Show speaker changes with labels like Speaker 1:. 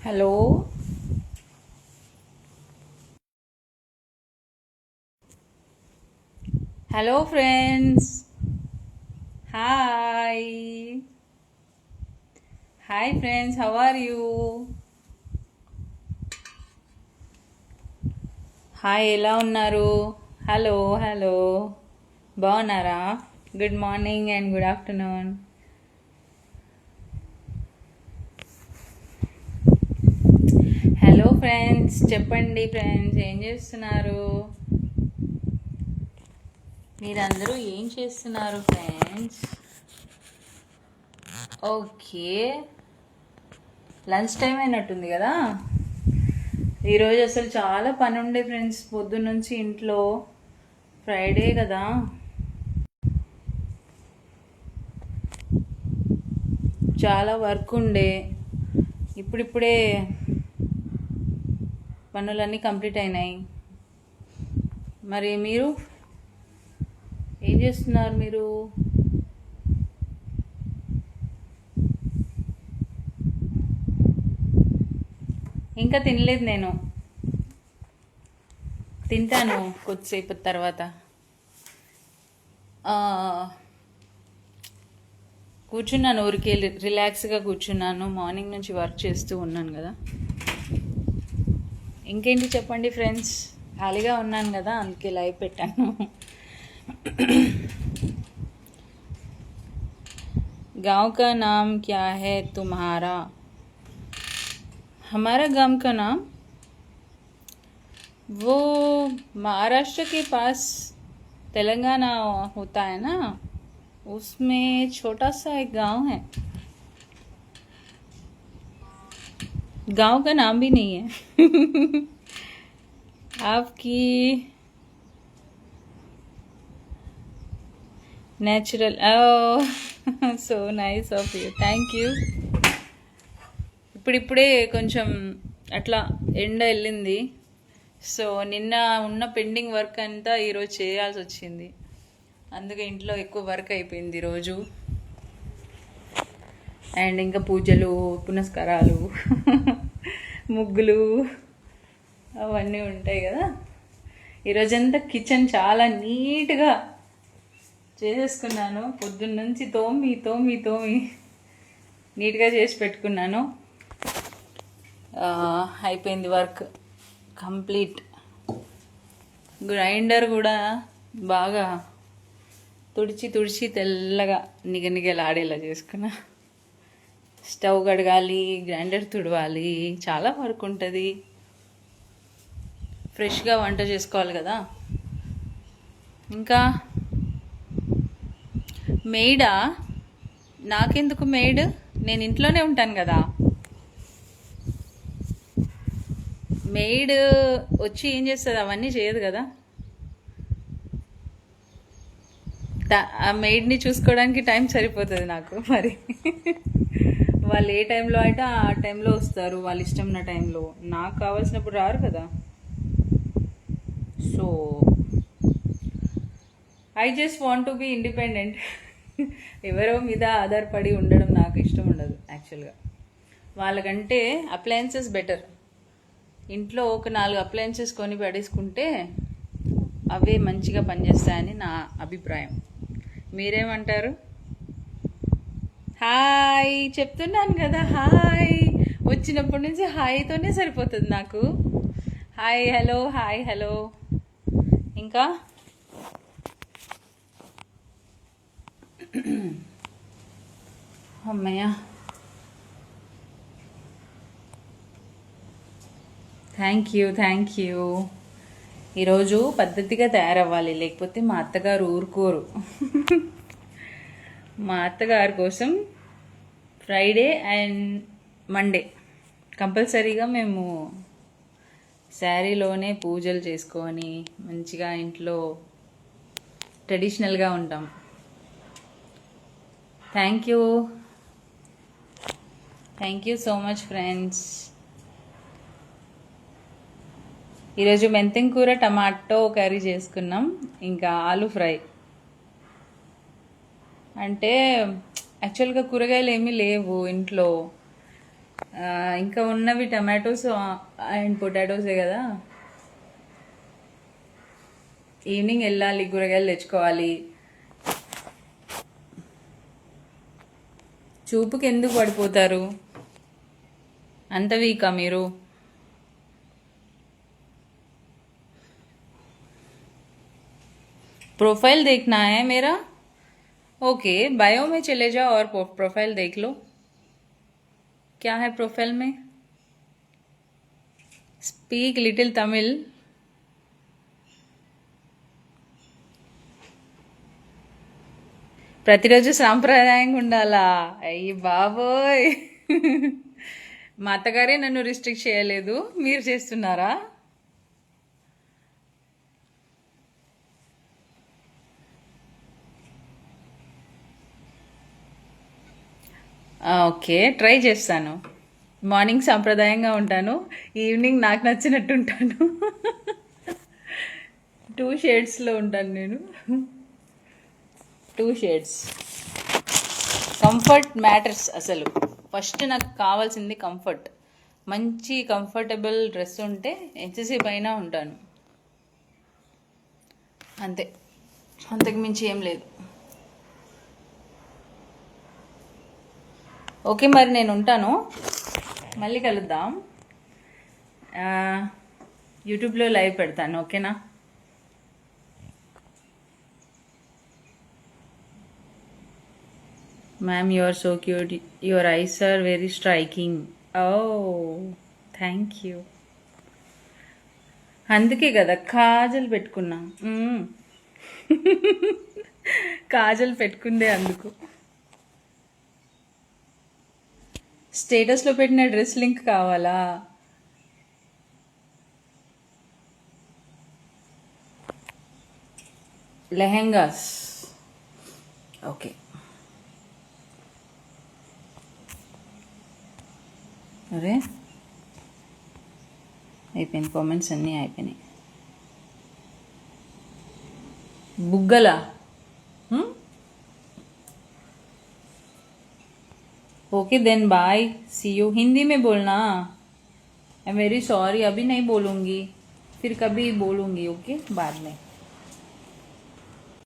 Speaker 1: Hello. Hello friends. Hi. Hi friends, how are you? Hi, ఎలా ఉన్నారు? Hello hello, బాగున్నారా? Good morning and good afternoon. Hello friends, చెప్పండి friends, ఏం చేస్తున్నారు? మీరందరూ ఏం చేస్తున్నారు ఫ్రెండ్స్? ఓకే, లంచ్ టైం అయినట్టుంది కదా. ఈరోజు అసలు చాలా పని ఉండే ఫ్రెండ్స్, పొద్దున్న నుంచి ఇంట్లో. ఫ్రైడే కదా, చాలా వర్క్ ఉండే. ఇప్పుడిప్పుడే పనులన్నీ కంప్లీట్ అయినాయి. మరి మీరు ఏం చేస్తున్నారు? మీరు ఇంకా తినలేదు, నేను తింటాను కొద్దిసేపు తర్వాత. కూర్చున్నాను, ఊరికే రిలాక్స్గా కూర్చున్నాను. మార్నింగ్ నుంచి వర్క్ చేస్తూ ఉన్నాను కదా. ఇంకేంటి చెప్పండి ఫ్రెండ్స్, ఖాళీగా ఉన్నాను కదా, అందుకే లైవ్ పెట్టాను. गांव का नाम क्या है तुम्हारा? हमारा गांव का नाम वो महाराष्ट्र के पास तेलंगाना होता है ना, उसमें छोटा सा एक गांव है. गांव का नाम भी नहीं है. आपकी natural. So nice of you, thank you. ఇప్పుడిప్పుడే కొంచెం అట్లా ఎండ వెళ్ళింది. సో నిన్న ఉన్న పెండింగ్ వర్క్ అంతా ఈరోజు చేయాల్సి వచ్చింది. అందుకే ఇంట్లో ఎక్కువ వర్క్ అయిపోయింది ఈరోజు. అండ్ ఇంకా పూజలు, పునస్కారాలు, ముగ్గులు అవన్నీ ఉంటాయి కదా. ఈరోజంతా కిచెన్ చాలా నీట్గా చేసేసుకున్నాను. పొద్దున్న నుంచి తోమి తోమి తోమి నీట్గా చేసి పెట్టుకున్నాను. అయిపోయింది వర్క్ కంప్లీట్. గ్రైండర్ కూడా బాగా తుడిచి తుడిచి తెల్లగా నిగనిగలాడేలా చేసుకున్నా. స్టవ్ కడగాలి, గ్రైండర్ తుడవాలి, చాలా వర్క్ ఉంటుంది. ఫ్రెష్గా వంట చేసుకోవాలి కదా. ఇంకా మెయిడా? నాకెందుకు మెయిడ్? నేను ఇంట్లోనే ఉంటాను కదా. మెయిడ్ వచ్చి ఏం చేస్తుంది? అవన్నీ చేయదు కదా. ఆ మెయిడ్ని చూసుకోవడానికి టైం సరిపోతుంది నాకు. మరి వాళ్ళు ఏ టైంలో అంటే ఆ టైంలో వస్తారు, వాళ్ళు ఇష్టం ఉన్న టైంలో. నాకు కావాల్సినప్పుడు రారు కదా. So I just want to be independent. ఎవరో మీద ఆధారపడి ఉండడం నాకు ఇష్టం ఉండదు యాక్చువల్గా. వాళ్ళకంటే అప్లయన్సెస్ బెటర్. ఇంట్లో ఒక 4 అప్లయన్సెస్ కొని పడేసుకుంటే అవే మంచిగా పనిచేస్తాయని నా అభిప్రాయం. మీరేమంటారు? హాయ్ చెప్తున్నాను కదా. హాయ్ వచ్చినప్పటి నుంచి హాయ్తోనే సరిపోతుంది నాకు. Hi hello, hi hello. ఇంకా అమ్మయ్య, థ్యాంక్ యూ థ్యాంక్ యూ. ఈరోజు పద్ధతిగా తయారవ్వాలి, లేకపోతే మా అత్తగారు ఊరుకోరు. మా అత్తగారి కోసం ఫ్రైడే అండ్ మండే కంపల్సరీగా మేము శారీలోనే పూజలు చేసుకొని మంచిగా ఇంట్లో ట్రెడిషనల్గా ఉంటాం. Thank you so much friends. ఈరోజు మెంతెం కూర, టమాటో కర్రీ చేసుకున్నాం, ఇంకా ఆలు ఫ్రై. అంటే యాక్చువల్గా కూరగాయలు ఏమీ లేవు ఇంట్లో. ఇంకా ఉన్నవి టమాటోస్ అండ్ పొటాటోసే కదా. ఈవినింగ్ వెళ్ళాలి, కూరగాయలు తెచ్చుకోవాలి. చూపుకి ఎందుకు పడిపోతారు? అంత వీకా మీరు? प्रोफाइल देखना है मेरा? ओके, बायो में चले जाओ और प्रोफाइल देख लो. क्या है प्रोफाइल में? Speak little Tamil. ప్రతిరోజు సాంప్రదాయంగా ఉండాలా? అయ్యి బాబోయ్. మా అత్తగారే నన్ను రిస్ట్రిక్ట్ చేయలేదు, మీరు చేస్తున్నారా? ఓకే, ట్రై చేస్తాను. మార్నింగ్ సాంప్రదాయంగా ఉంటాను, ఈవినింగ్ నాకు నచ్చినట్టు ఉంటాను. 2 షేడ్స్లో ఉంటాను నేను. 2 షేడ్స్. Comfort matters. అసలు ఫస్ట్ నాకు కావాల్సింది కంఫర్ట్. మంచి కంఫర్టబుల్ డ్రెస్ ఉంటే ఎంతసేపు అయినా ఉంటాను, అంతే. అంతకు మించి ఏం లేదు. ఓకే, మరి నేను ఉంటాను, మళ్ళీ కలుద్దాం. యూట్యూబ్లో లైవ్ పెడతాను, ఓకేనా? Ma'am, you are so cute, your eyes are very striking. Oh, thank you. అందుకే కదా కాజల్ పెట్టుకున్నా. కాజల్ పెట్టుకుందే అందుకు. స్టేటస్లో పెట్టిన డ్రెస్ లింక్ కావాలా? లెహెంగాస్. ఓకే, అరే అయిపోయింది, కామెంట్స్ అన్నీ అయిపోయినాయి. బుగ్గలా? Okay then bye, see you. Hindi में बोलना. आई एम वेरी सॉरी, अभी नहीं बोलूँगी, फिर कभी बोलूँगी, ओके बाद में.